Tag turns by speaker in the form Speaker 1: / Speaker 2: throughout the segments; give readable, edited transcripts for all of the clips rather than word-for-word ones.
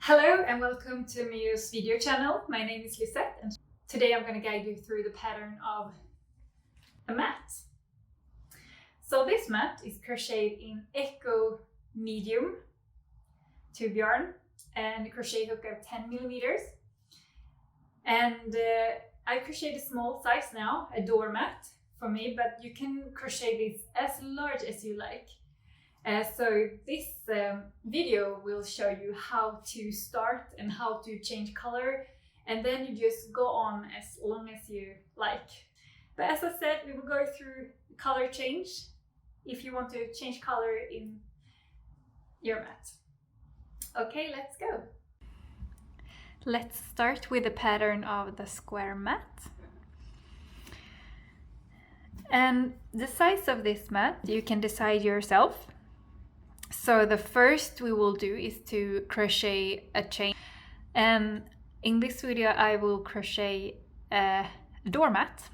Speaker 1: Hello and welcome to Mio's video channel. My name is Lisette and today I'm going to guide you through the pattern of a mat. So this mat is crocheted in EKO Medium Tube yarn and a crochet hook of 10 millimeters. And I crocheted a small size now, a doormat for me, but you can crochet this as large as you like. So this video will show you how to start and how to change color, and then you just go on as long as you like. But as I said, we will go through color change if you want to change color in your mat. Okay, let's go. Let's start with the pattern of the square mat. And the size of this mat you can decide yourself. So the first we will do is to crochet a chain, and in this video I will crochet a doormat.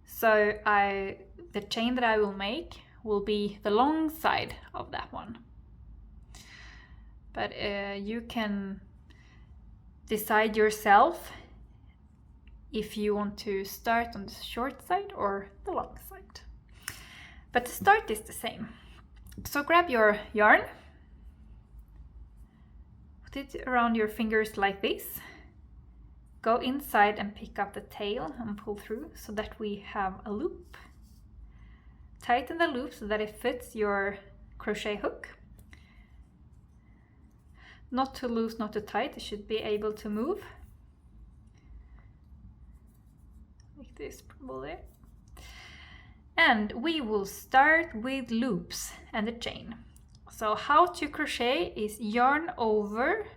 Speaker 1: So the chain that I will make will be the long side of that one, but you can decide yourself if you want to start on the short side or the long side, but the start is the same. So grab your yarn, put it around your fingers like this, go inside and pick up the tail and pull through so that we have a loop. Tighten the loop so that it fits your crochet hook. Not too loose, not too tight, it should be able to move. Like this probably. And we will start with loops and the chain. So how to crochet is yarn over,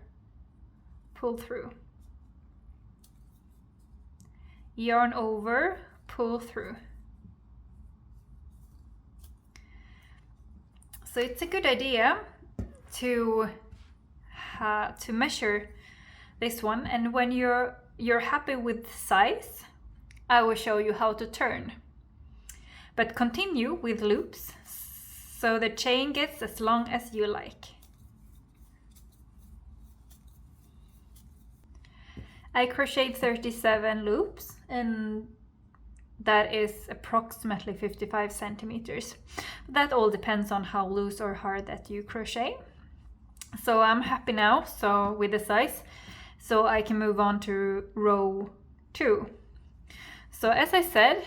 Speaker 1: pull through. Yarn over, pull through. So it's a good idea to measure this one, and when you're happy with the size, I will show you how to turn. But continue with loops so the chain gets as long as you like. I crocheted 37 loops, and that is approximately 55 centimeters. That all depends on how loose or hard that you crochet. So I'm happy now with the size, so I can move on to row 2. So as I said,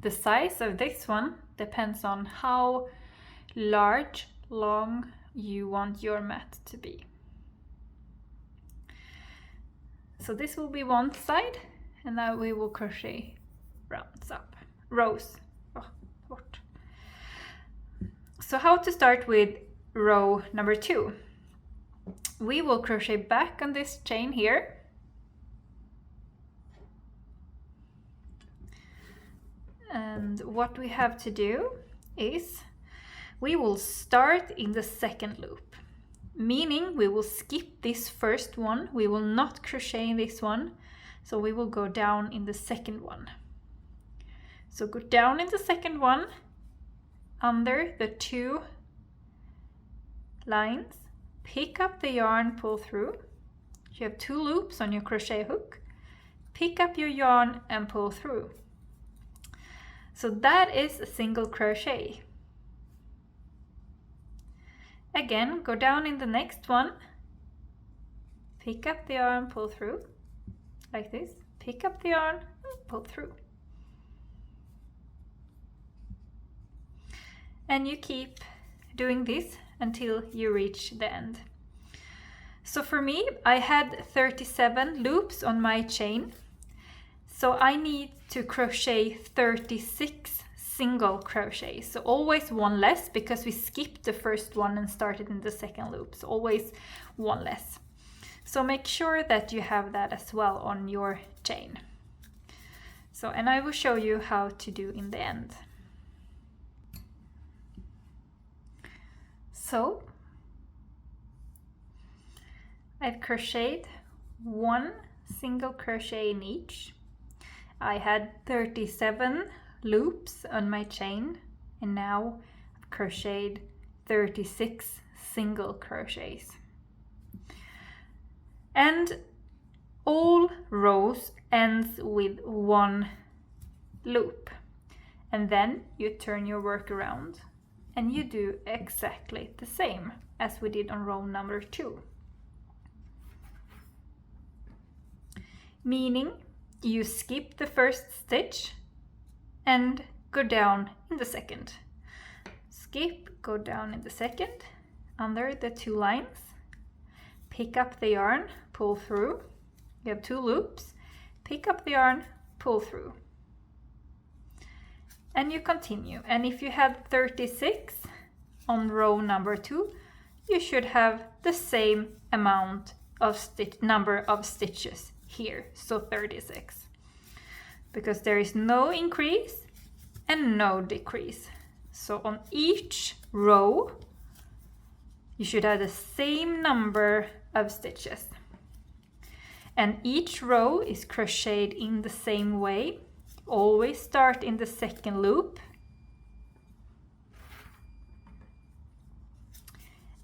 Speaker 1: the size of this one depends on how long you want your mat to be. So this will be one side, and now we will crochet rows. So how to start with row number 2? We will crochet back on this chain here. And what we have to do is we will start in the second loop, meaning we will skip this first one. We will not crochet in this one, so we will go down in the second one. So go down in the second one, under the 2 lines, pick up the yarn, pull through. You have 2 loops on your crochet hook. Pick up your yarn and pull through. So that is a single crochet. Again, go down in the next one, pick up the yarn, pull through, like this, pick up the yarn, pull through. And you keep doing this until you reach the end. So for me, I had 37 loops on my chain. So I need to crochet 36 single crochets, so always one less, because we skipped the first one and started in the second loop, so always one less. So make sure that you have that as well on your chain. So, and I will show you how to do in the end. So I've crocheted 1 single crochet in each. I had 37 loops on my chain, and now I've crocheted 36 single crochets. And all rows ends with one loop. And then you turn your work around and you do exactly the same as we did on row number 2. Meaning you skip the first stitch and go down in the second. Skip, go down in the second, under the 2 lines, pick up the yarn, pull through. You have 2 loops, pick up the yarn, pull through. And you continue. And if you had 36 on row number 2, you should have the same amount of number of stitches here, so 36. Because there is no increase and no decrease. So on each row, you should have the same number of stitches. And each row is crocheted in the same way. Always start in the second loop.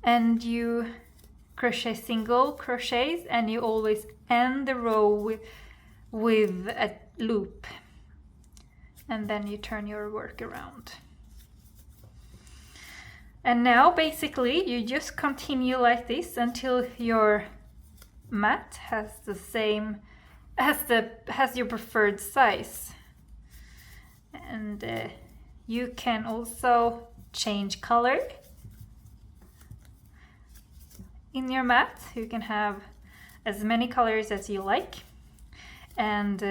Speaker 1: And you crochet single crochets, and you always end the row with a loop. And then you turn your work around. And now basically you just continue like this until your mat has the same, has your preferred size. And you can also change color in your mat. You can have as many colors as you like. And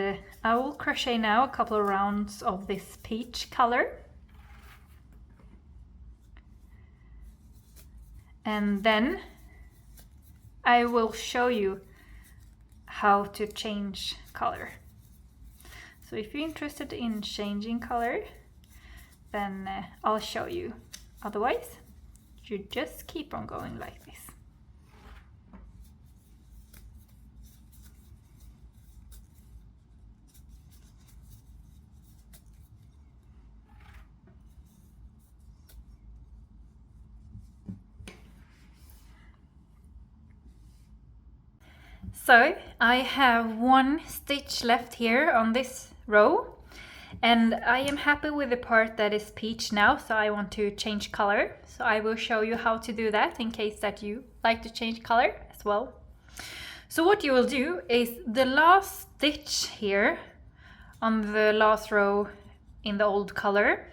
Speaker 1: I will crochet now a couple of rounds of this peach color. And then I will show you how to change color. So if you're interested in changing color, then I'll show you. Otherwise, you just keep on going like this. So I have 1 stitch left here on this row, and I am happy with the part that is peach now, so I want to change color. So I will show you how to do that in case that you like to change color as well. So what you will do is the last stitch here on the last row in the old color,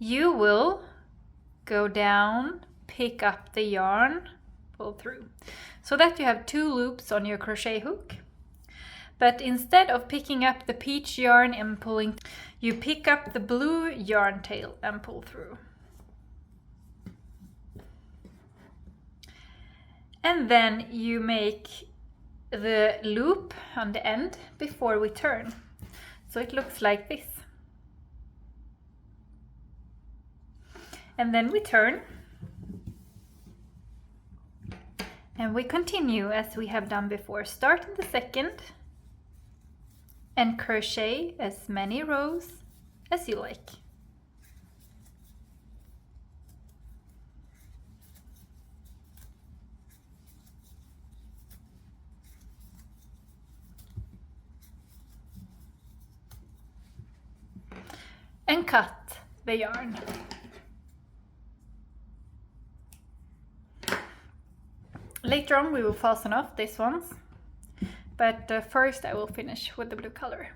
Speaker 1: you will go down, pick up the yarn, pull through, so that you have 2 loops on your crochet hook. But instead of picking up the peach yarn and pulling, you pick up the blue yarn tail and pull through. And then you make the loop on the end before we turn. So it looks like this. And then we turn. And we continue as we have done before. Start in the second and crochet as many rows as you like. And cut the yarn. Later on we will fasten off these ones, but first I will finish with the blue color.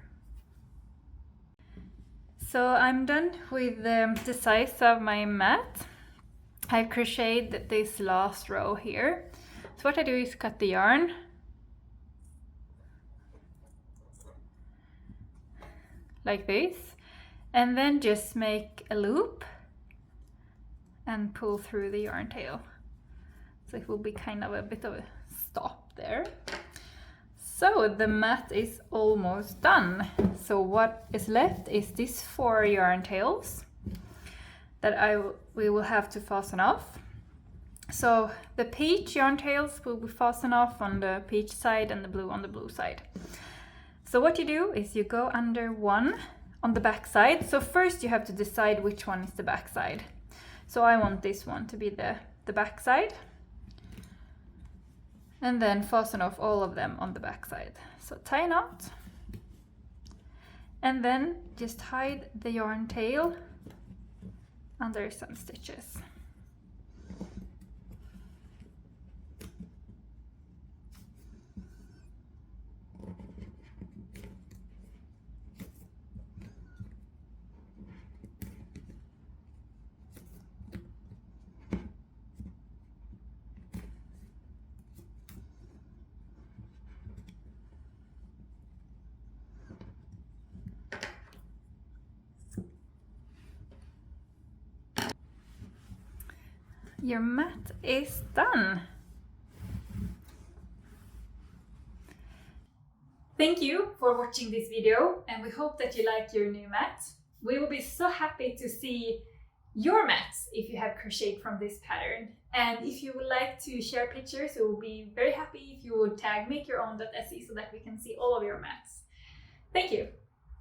Speaker 1: So I'm done with the size of my mat. I've crocheted this last row here. So what I do is cut the yarn, like this, and then just make a loop and pull through the yarn tail. So it will be kind of a bit of a stop there. So the mat is almost done. So what is left is these 4 yarn tails that we will have to fasten off. So the peach yarn tails will be fastened off on the peach side and the blue on the blue side. So what you do is you go under one on the back side. So first you have to decide which one is the back side. So I want this one to be the back side. And then fasten off all of them on the back side. So tie a knot. And then just hide the yarn tail under some stitches. Your mat is done. Thank you for watching this video, and we hope that you like your new mat. We will be so happy to see your mats if you have crocheted from this pattern. And if you would like to share pictures, we will be very happy if you would tag makeyourOwn.se so that we can see all of your mats. Thank you.